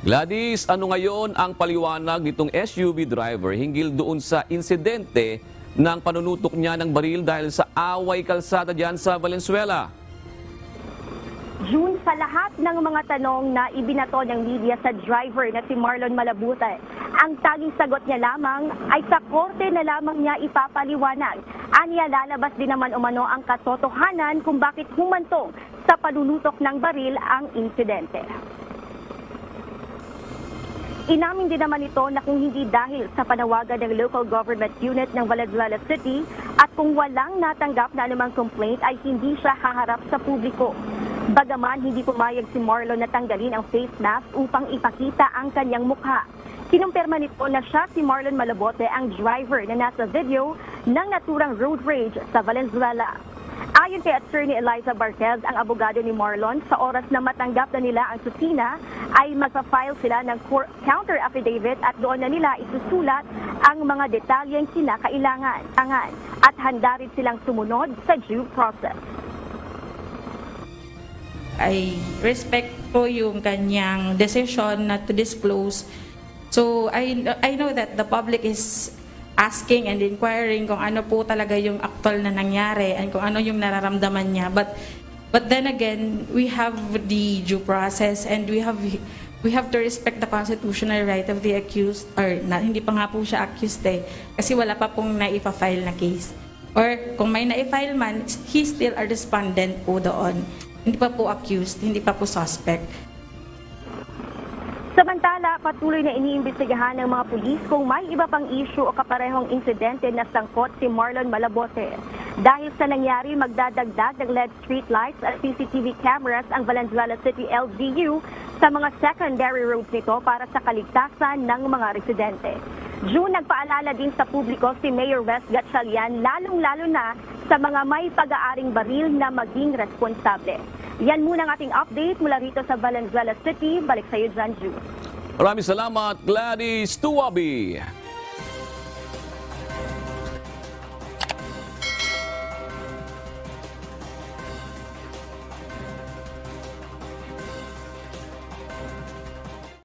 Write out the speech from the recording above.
Gladys, ano ngayon ang paliwanag nitong SUV driver hinggil doon sa insidente ng panunutok niya ng baril dahil sa away kalsada diyan sa Valenzuela? June, sa lahat ng mga tanong na ibinato ng media sa driver na si Marlon Malabute, ang tanging sagot niya lamang ay sa korte na lamang niya ipapaliwanag. Aniya, lalabas din naman umano ang katotohanan kung bakit humantong sa panunutok ng baril ang insidente. Inamin din naman ito na kung hindi dahil sa panawagan ng local government unit ng Valenzuela City at kung walang natanggap na anumang complaint ay hindi siya haharap sa publiko. Bagaman hindi pumayag si Marlon na tanggalin ang face mask upang ipakita ang kanyang mukha. Kinumpirma nito na siya si Marlon Malabute ang driver na nasa video ng naturang road rage sa Valenzuela. Ayon kay Attorney Eliza Barquez, ang abogado ni Marlon, sa oras na matanggap na nila ang susina, ay magpa-file sila ng counter affidavit at doon na nila isusulat ang mga detalyeng kinakailangan. At handa rin silang sumunod sa due process. I respect po yung kanyang decision not to disclose. So I know that the public is asking and inquiring kung ano po talaga yung actual na nangyari and kung ano yung nararamdaman niya. But then again, we have the due process and we have to respect the constitutional right of the accused, or hindi pa nga po siya accused kasi wala pa pong naipa-file na case. Or kung may nai-file man, he still a respondent po doon. Hindi pa po accused, hindi pa po suspect. Samantala, patuloy na iniimbestigahan ng mga pulis kung may iba pang issue o kaparehong insidente na sangkot si Marlon Malabute. Dahil sa nangyari, magdadagdag ng LED street lights at CCTV cameras ang Valenzuela City LGU sa mga secondary roads nito para sa kaligtasan ng mga residente. June, nagpaalala din sa publiko si Mayor Wes Gatchalian lalong-lalo na sa mga may pag-aaring baril na maging responsable. Yan muna ang ating update mula rito sa Valenzuela City. Balik sa iyo dyan, June. Maraming salamat, Gladys Tuwabi.